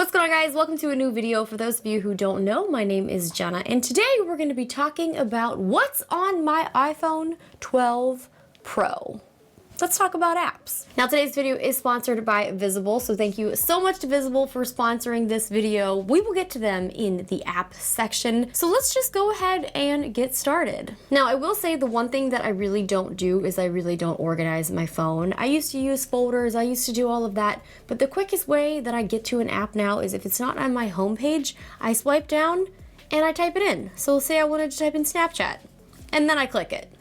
What's going on, guys? Welcome to a new video. For those of you who don't know, my name is Jenna, and today we're going to be talking about what's on my iPhone 12 Pro. Let's talk about apps. Now, today's video is sponsored by Visible, so thank you so much to Visible for sponsoring this video. We will get to them in the app section, so let's just go ahead and get started. Now, I will say the one thing that I really don't do is I really don't organize my phone. I used to use folders, I used to do all of that, but the quickest way that I get to an app now is if it's not on my homepage, I swipe down and I type it in. So let's say I wanted to type in Snapchat, and then I click it.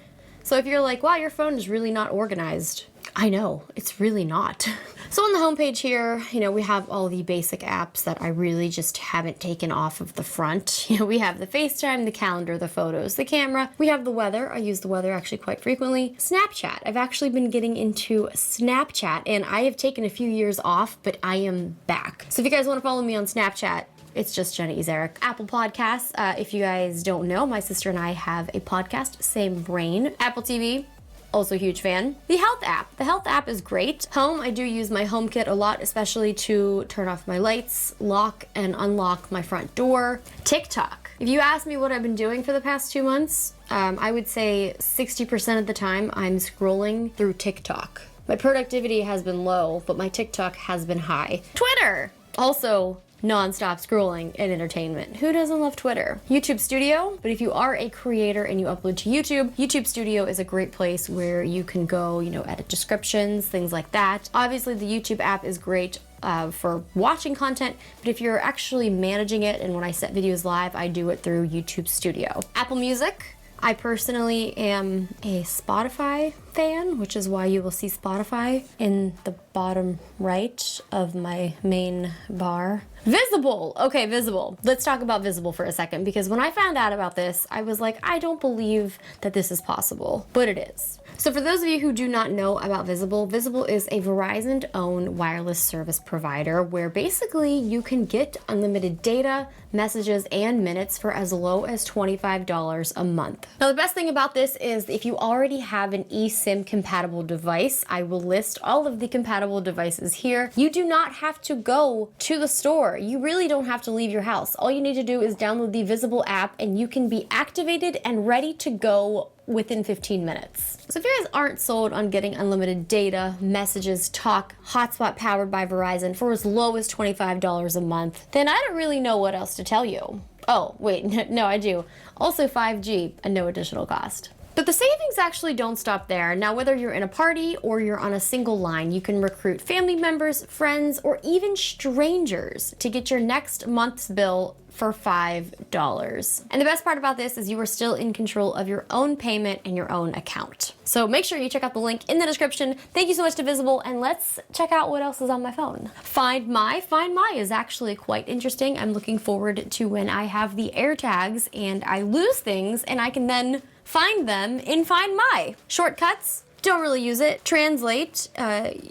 So if you're like, wow, your phone is really not organized. I know, it's really not. So on the homepage here, we have all the basic apps that I really just haven't taken off of the front. We have the FaceTime, the calendar, the photos, the camera. We have the weather. I use the weather actually quite frequently. Snapchat. I've actually been getting into Snapchat, and I have taken a few years off, but I am back. So if you guys want to follow me on Snapchat, it's just Jenna Ezarik. Apple Podcasts, if you guys don't know, my sister and I have a podcast, Same Brain. Apple TV, also a huge fan. The Health app. The Health app is great. Home, I do use my HomeKit a lot, especially to turn off my lights, lock and unlock my front door. TikTok. If you ask me what I've been doing for the past 2 months, I would say 60% of the time I'm scrolling through TikTok. My productivity has been low, but my TikTok has been high. Twitter. Also, non-stop scrolling and entertainment. Who doesn't love Twitter? YouTube Studio, but if you are a creator and you upload to YouTube, YouTube Studio is a great place where you can go, edit descriptions, things like that. Obviously, the YouTube app is great for watching content, but if you're actually managing it, and when I set videos live, I do it through YouTube Studio. Apple Music. I personally am a Spotify fan, which is why you will see Spotify in the bottom right of my main bar. Visible. Okay, Visible. Let's talk about Visible for a second, because when I found out about this, I was like, I don't believe that this is possible, but it is. So for those of you who do not know about Visible, Visible is a Verizon-owned wireless service provider where basically you can get unlimited data, messages, and minutes for as low as $25 a month. Now, the best thing about this is if you already have an eSIM compatible device, I will list all of the compatible devices here. You do not have to go to the store. You really don't have to leave your house. All you need to do is download the Visible app and you can be activated and ready to go within 15 minutes. So if you guys aren't sold on getting unlimited data, messages, talk, hotspot powered by Verizon for as low as $25 a month, then I don't really know what else to tell you. Oh, wait, no, I do. Also 5G at no additional cost. But the savings actually don't stop there. Now, whether you're in a party or you're on a single line, you can recruit family members, friends, or even strangers to get your next month's bill for $5. And the best part about this is you are still in control of your own payment and your own account. So make sure you check out the link in the description. Thank you so much to Visible, and let's check out what else is on my phone. Find My. Find My is actually quite interesting. I'm looking forward to when I have the AirTags and I lose things and I can then find them in Find My. Shortcuts. Don't really use it. Translate.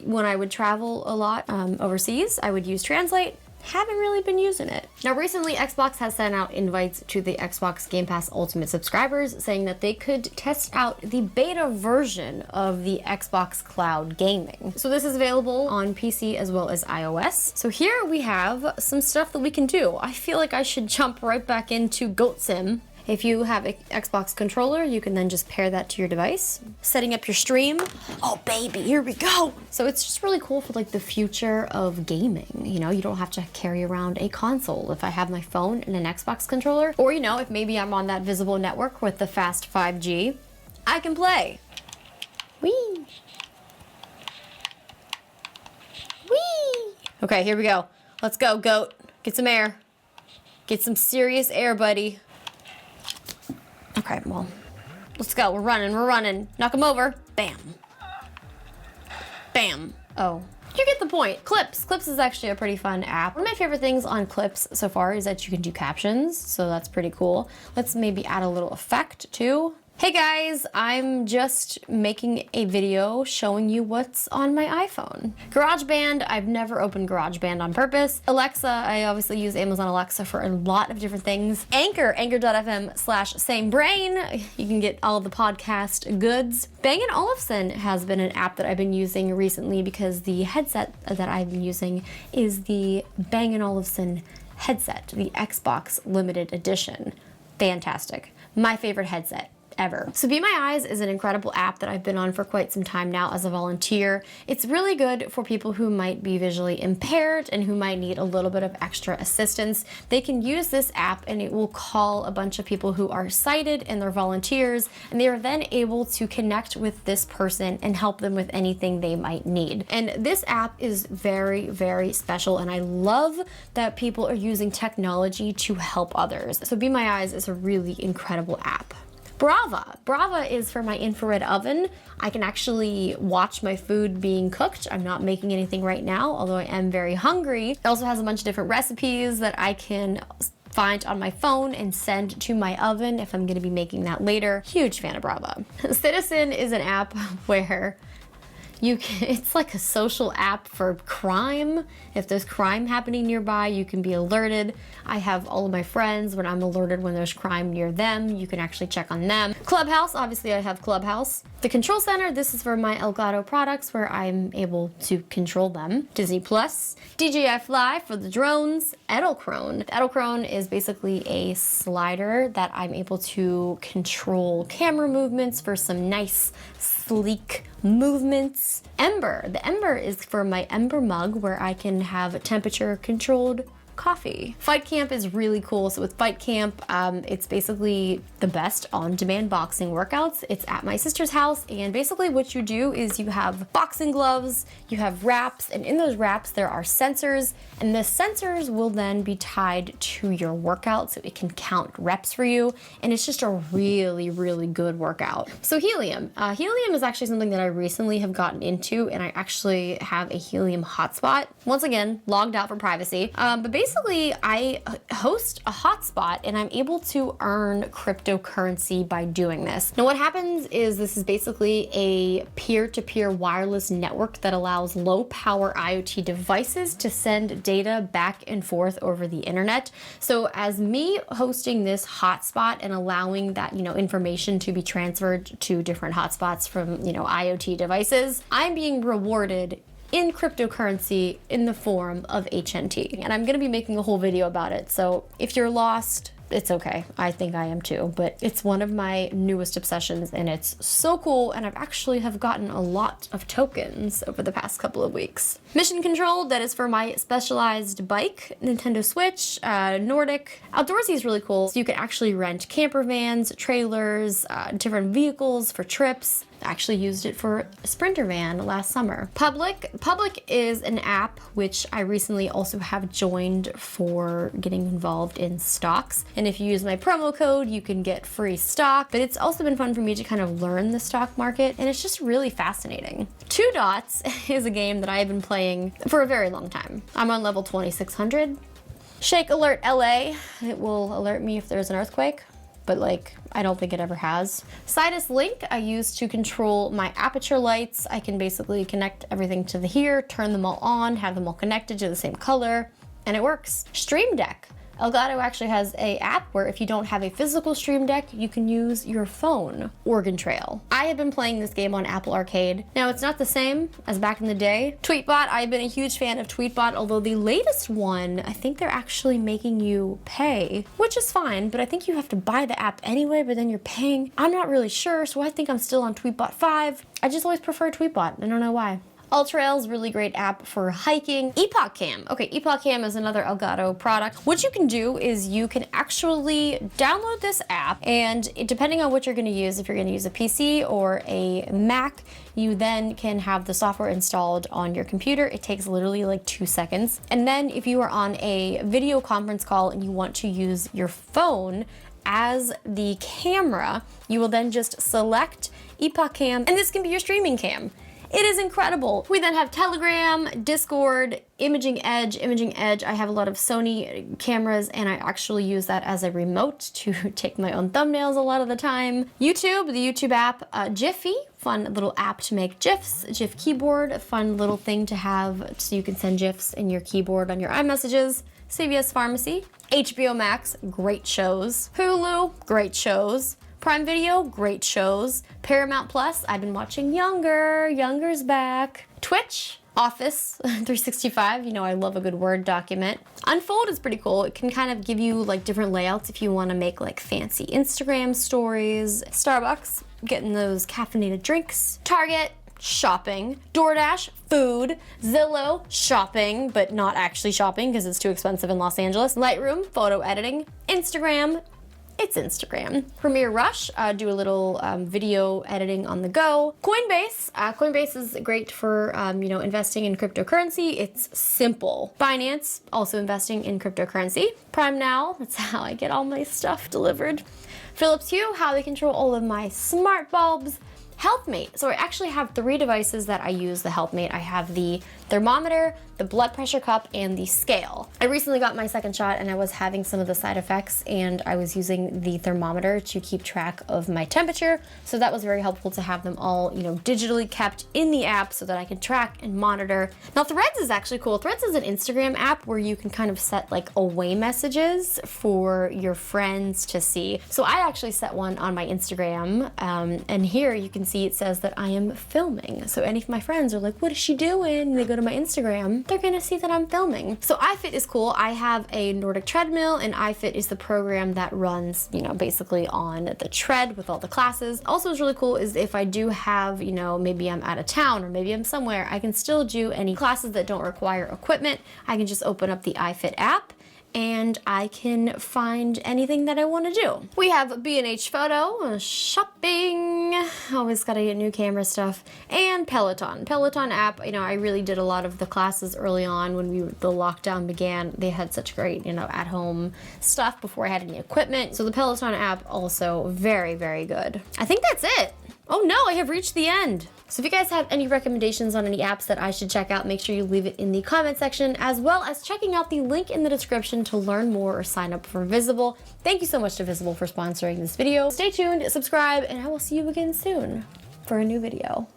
When I would travel a lot overseas, I would use Translate. Haven't really been using it. Now, recently, Xbox has sent out invites to the Xbox Game Pass Ultimate subscribers saying that they could test out the beta version of the Xbox Cloud Gaming. So this is available on PC as well as iOS. So here we have some stuff that we can do. I feel like I should jump right back into Goat Sim. If you have an Xbox controller, you can then just pair that to your device. Setting up your stream. Oh baby, here we go. So it's just really cool for like the future of gaming. You don't have to carry around a console. If I have my phone and an Xbox controller, or if maybe I'm on that Visible network with the fast 5G, I can play. Whee! Whee! Okay, here we go. Let's go, Goat. Get some air. Get some serious air, buddy. Okay, well, let's go. We're running. Knock him over. Bam. Bam. Oh, you get the point. Clips. Clips is actually a pretty fun app. One of my favorite things on Clips so far is that you can do captions, so that's pretty cool. Let's maybe add a little effect too. Hey guys, I'm just making a video showing you what's on my iPhone. GarageBand, I've never opened GarageBand on purpose. Alexa, I obviously use Amazon Alexa for a lot of different things. Anchor, anchor.fm/samebrain. You can get all of the podcast goods. Bang & Olufsen has been an app that I've been using recently because the headset that I've been using is the Bang & Olufsen headset, the Xbox limited edition. Fantastic. My favorite headset ever. So Be My Eyes is an incredible app that I've been on for quite some time now as a volunteer. It's really good for people who might be visually impaired and who might need a little bit of extra assistance. They can use this app and it will call a bunch of people who are sighted and they're volunteers, and they are then able to connect with this person and help them with anything they might need. And this app is very, very special, and I love that people are using technology to help others. So Be My Eyes is a really incredible app. Brava is for my infrared oven. I can actually watch my food being cooked. I'm not making anything right now, although I am very hungry. It also has a bunch of different recipes that I can find on my phone and send to my oven if I'm gonna be making that later. Huge fan of Brava. Citizen is an app where it's like a social app for crime. If there's crime happening nearby, you can be alerted. I have all of my friends, when I'm alerted when there's crime near them, you can actually check on them. Clubhouse, obviously I have Clubhouse. The Control Center, this is for my Elgato products where I'm able to control them. Disney Plus. DJI Fly for the drones. Edelkrone. Edelkrone is basically a slider that I'm able to control camera movements for some nice, sleek movements. Ember. The Ember is for my Ember mug where I can have temperature controlled coffee. Fight Camp is really cool. So with Fight Camp, it's basically the best on-demand boxing workouts. It's at my sister's house, and basically what you do is you have boxing gloves, you have wraps, and in those wraps there are sensors, and the sensors will then be tied to your workout so it can count reps for you, and it's just a really, really good workout. So Helium. Helium is actually something that I recently have gotten into, and I actually have a Helium hotspot. Once again, logged out for privacy, but basically I host a hotspot and I'm able to earn cryptocurrency by doing this. Now what happens is this is basically a peer-to-peer wireless network that allows low-power IoT devices to send data back and forth over the internet. So as me hosting this hotspot and allowing that, information to be transferred to different hotspots from, IoT devices, I'm being rewarded in cryptocurrency in the form of HNT. And I'm gonna be making a whole video about it. So if you're lost, it's okay. I think I am too, but it's one of my newest obsessions and it's so cool, and I've actually have gotten a lot of tokens over the past couple of weeks. Mission Control, that is for my specialized bike, Nintendo Switch, Nordic. Outdoorsy is really cool. So you can actually rent camper vans, trailers, different vehicles for trips. I actually used it for a Sprinter van last summer. Public is an app which I recently also have joined for getting involved in stocks. And if you use my promo code, you can get free stock. But it's also been fun for me to kind of learn the stock market, and it's just really fascinating. Two Dots is a game that I have been playing for a very long time. I'm on level 2600. Shake Alert LA, it will alert me if there's an earthquake, but I don't think it ever has. Sidus Link I use to control my aperture lights. I can basically connect everything to here, turn them all on, have them all connected to the same color, and it works. Stream Deck. Elgato actually has an app where if you don't have a physical Stream Deck, you can use your phone. Oregon Trail. I have been playing this game on Apple Arcade. Now, it's not the same as back in the day. Tweetbot, I've been a huge fan of Tweetbot, although the latest one, I think they're actually making you pay, which is fine, but I think you have to buy the app anyway, but then you're paying. I'm not really sure, so I think I'm still on Tweetbot 5. I just always prefer Tweetbot. I don't know why. Alltrails, really great app for hiking. Epocam. Okay, Epocam is another Elgato product. What you can do is you can actually download this app, and depending on what you're gonna use, if you're gonna use a PC or a Mac, you then can have the software installed on your computer. It takes literally 2 seconds. And then if you are on a video conference call and you want to use your phone as the camera, you will then just select Epocam, and this can be your streaming cam. It is incredible. We then have Telegram, Discord, Imaging Edge. Imaging Edge, I have a lot of Sony cameras and I actually use that as a remote to take my own thumbnails a lot of the time. YouTube, the YouTube app, Jiffy, fun little app to make GIFs. GIF keyboard, a fun little thing to have so you can send GIFs in your keyboard on your iMessages. CVS Pharmacy, HBO Max, great shows. Hulu, great shows. Prime Video, great shows. Paramount Plus, I've been watching Younger. Younger's back. Twitch, Office 365, you know I love a good Word document. Unfold is pretty cool. It can kind of give you like different layouts if you want to make like fancy Instagram stories. Starbucks, getting those caffeinated drinks. Target, shopping. DoorDash, food. Zillow, shopping, but not actually shopping because it's too expensive in Los Angeles. Lightroom, photo editing. Instagram, it's Instagram. Premiere Rush, do a little video editing on the go. Coinbase, Coinbase is great for you know, investing in cryptocurrency. It's simple. Binance, also investing in cryptocurrency. Prime Now, that's how I get all my stuff delivered. Philips Hue, how they control all of my smart bulbs. HealthMate, so I actually have 3 devices that I use the HealthMate. I have the thermometer, the blood pressure cup, and the scale. I recently got my second shot and I was having some of the side effects and I was using the thermometer to keep track of my temperature. So that was very helpful to have them all, you know, digitally kept in the app so that I can track and monitor. Now Threads is actually cool. Threads is an Instagram app where you can kind of set like away messages for your friends to see. So I actually set one on my Instagram and here you can see it says that I am filming. So any of my friends are like, what is she doing? They go to my Instagram, they're gonna see that I'm filming. So iFIT is cool. I have a Nordic treadmill and iFIT is the program that runs, you know, basically on the tread with all the classes. Also what's really cool is if I do have, you know, maybe I'm out of town or maybe I'm somewhere, I can still do any classes that don't require equipment. I can just open up the iFIT app and I can find anything that I want to do. We have B&H Photo, shopping, always gotta get new camera stuff, and Peloton. Peloton app, you know, I really did a lot of the classes early on when the lockdown began. They had such great, you know, at-home stuff before I had any equipment. So the Peloton app also very, very good. I think that's it. Oh no, I have reached the end. So if you guys have any recommendations on any apps that I should check out, make sure you leave it in the comment section, as well as checking out the link in the description to learn more or sign up for Visible. Thank you so much to Visible for sponsoring this video. Stay tuned, subscribe, and I will see you again soon for a new video.